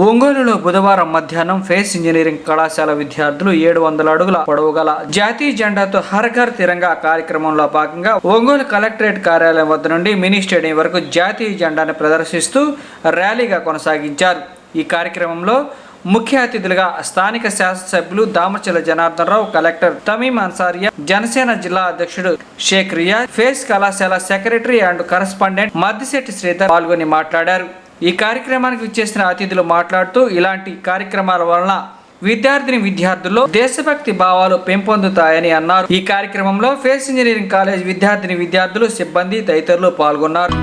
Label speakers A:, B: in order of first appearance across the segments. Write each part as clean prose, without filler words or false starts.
A: ఒంగోలులో బుధవారం మధ్యాహ్నం ఫేస్ ఇంజనీరింగ్ కళాశాల విద్యార్థులు 700 అడుగుల పొడవు గల జాతీయ జెండాతో హర్ ఘర్ తిరంగా కార్యక్రమంలో భాగంగా ఒంగోలు కలెక్టరేట్ కార్యాలయం వద్ద నుండి మినీ స్టేడియం వరకు జాతీయ జెండాను ప్రదర్శిస్తూ ర్యాలీగా కొనసాగించారు. ఈ కార్యక్రమంలో ముఖ్య అతిథులుగా స్థానిక శాసనసభ్యులు దామచల జనార్దన్ రావు, కలెక్టర్ తమీం అన్సారియా, జనసేన జిల్లా అధ్యక్షుడు షేక్ రియా, ఫేస్ కళాశాల secretary and correspondent Maddisetti Sridhar పాల్గొని మాట్లాడారు. ఈ కార్యక్రమానికి విచ్చేసిన అతిథులు మాట్లాడుతూ ఇలాంటి కార్యక్రమాల వలన విద్యార్థుల్లో దేశభక్తి భావాలు పెంపొందుతాయని అన్నారు. ఈ కార్యక్రమంలో ఫేస్ ఇంజనీరింగ్ కాలేజ్ విద్యార్థులు, సిబ్బంది తదితరులు పాల్గొన్నారు.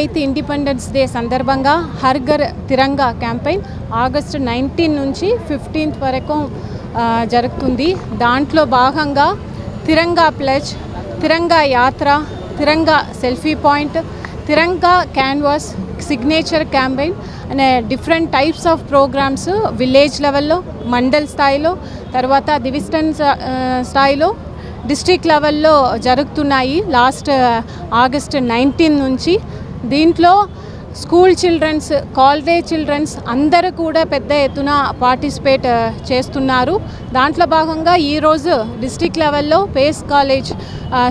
B: 8th ఇండిపెండెన్స్ డే సందర్భంగా హర్ ఘర్ తిరంగా క్యాంపెయిన్ ఆగస్టు 19 నుంచి 15th వరకు జరుగుతుంది. దాంట్లో భాగంగా తిరంగా pledge, Tiranga Yatra, Tiranga selfie point, Tiranga canvas, signature campaign అనే different types of programs village లెవెల్లో, మండల్ స్థాయిలో, తర్వాత డివిజన్ స్థాయిలో, డిస్ట్రిక్ట్ లెవెల్లో జరుగుతున్నాయి లాస్ట్ ఆగస్ట్ 19 నుంచి. దీంట్లో స్కూల్ చిల్డ్రన్స్, కాలేజ్ చిల్డ్రన్స్ అందరూ కూడా పెద్ద ఎత్తున పార్టిసిపేట్ చేస్తున్నారు. దాంట్లో భాగంగా ఈరోజు డిస్ట్రిక్ట్ లెవెల్లో pace college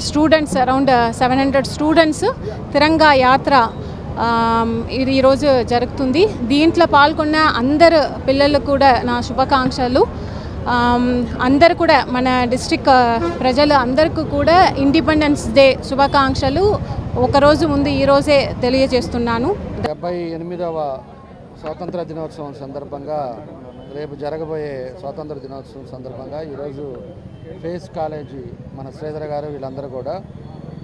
B: students around 700 students Tiranga Yatra ఇది ఈరోజు జరుగుతుంది. దీంట్లో పాల్గొన్న అందరు పిల్లలు కూడా నా శుభాకాంక్షలు. అందరు కూడా మన డిస్ట్రిక్ట్ ప్రజలు అందరికీ కూడా ఇండిపెండెన్స్ డే శుభాకాంక్షలు ఒకరోజు ముందు ఈరోజే తెలియజేస్తున్నాను.
C: 78వ స్వాతంత్ర దినోత్సవం సందర్భంగా రేపు జరగబోయే స్వాతంత్ర దినోత్సవం సందర్భంగా ఈరోజు ఫేస్ కాలేజీ మన శ్రీధర్ గారు వీళ్ళందరూ కూడా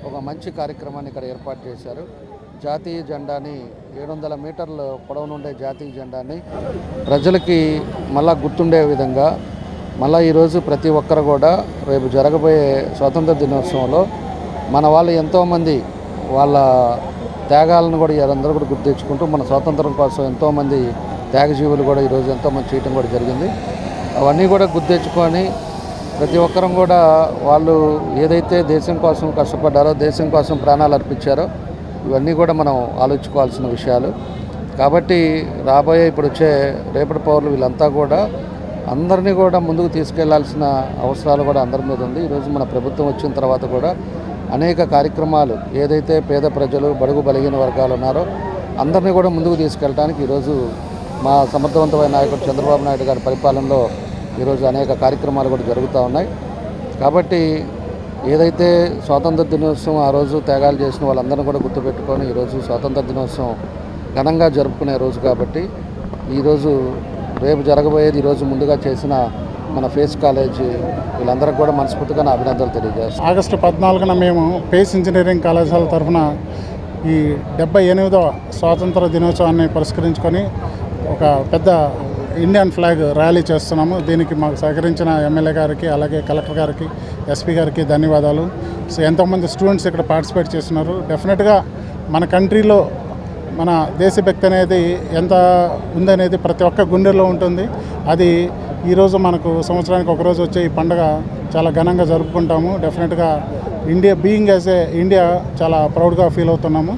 C: ఒక మంచి కార్యక్రమాన్ని ఇక్కడ ఏర్పాటు చేశారు. జాతీయ జెండాని 700 మీటర్ల పొడవు నుండే జాతీయ జెండాని ప్రజలకి మళ్ళా గుర్తుండే విధంగా మళ్ళీ ఈరోజు ప్రతి ఒక్కరు కూడా రేపు జరగబోయే స్వాతంత్ర దినోత్సవంలో మన వాళ్ళు ఎంతోమంది వాళ్ళ త్యాగాలను కూడా అందరూ కూడా గుర్తు తెచ్చుకుంటూ మన స్వాతంత్రం కోసం ఎంతోమంది త్యాగజీవులు కూడా ఈరోజు ఎంతోమంది చేయటం కూడా జరిగింది. అవన్నీ కూడా గుర్తు తెచ్చుకొని ప్రతి ఒక్కరం కూడా వాళ్ళు ఏదైతే దేశం కోసం కష్టపడ్డారో, దేశం కోసం ప్రాణాలు అర్పించారో ఇవన్నీ కూడా మనం ఆలోచించుకోవాల్సిన విషయాలు. కాబట్టి రాబోయే ఇప్పుడు వచ్చే రేపటి పౌరులు వీళ్ళంతా కూడా అందరినీ కూడా ముందుకు తీసుకెళ్లాల్సిన అవసరాలు కూడా అందరి మీద ఉంది. ఈరోజు మన ప్రభుత్వం వచ్చిన తర్వాత కూడా అనేక కార్యక్రమాలు ఏదైతే పేద ప్రజలు, బడుగు బలహీన వర్గాలు ఉన్నారో అందరినీ కూడా ముందుకు తీసుకెళ్ళడానికి ఈరోజు మా సమర్థవంతమైన నాయకుడు చంద్రబాబు నాయుడు గారి పరిపాలనలో ఈరోజు అనేక కార్యక్రమాలు కూడా జరుగుతూ ఉన్నాయి. కాబట్టి ఏదైతే స్వాతంత్ర దినోత్సవం ఆ రోజు త్యాగాలు చేసిన వాళ్ళందరినీ కూడా గుర్తుపెట్టుకొని ఈరోజు స్వాతంత్ర దినోత్సవం ఘనంగా జరుపుకునే రోజు కాబట్టి ఈరోజు రేపు జరగబోయేది ఈరోజు ముందుగా చేసిన మన ఫేస్ కాలేజీ వీళ్ళందరికీ కూడా మనస్ఫూర్తిగా నా అభినందనలు తెలియజేస్తాను.
D: ఆగస్టు 14న మేము పేస్ ఇంజనీరింగ్ కళాశాల తరఫున ఈ 78వ స్వాతంత్ర దినోత్సవాన్ని పురస్కరించుకొని ఒక పెద్ద ఇండియన్ ఫ్లాగ్ ర్యాలీ చేస్తున్నాము. దీనికి మాకు సహకరించిన ఎమ్మెల్యే గారికి, అలాగే కలెక్టర్ గారికి, ఎస్పీ గారికి ధన్యవాదాలు. సో ఎంతోమంది స్టూడెంట్స్ ఇక్కడ పార్టిసిపేట్ చేస్తున్నారు. డెఫినెట్గా మన కంట్రీలో మన దేశభక్తి అనేది ఎంత ఉందనేది ప్రతి ఒక్క గుండెల్లో ఉంటుంది. అది ఈరోజు మనకు సంవత్సరానికి ఒకరోజు వచ్చే ఈ పండుగ చాలా ఘనంగా జరుపుకుంటాము. డెఫినెట్గా India being as a India చాలా ప్రౌడ్గా ఫీల్ అవుతున్నాము.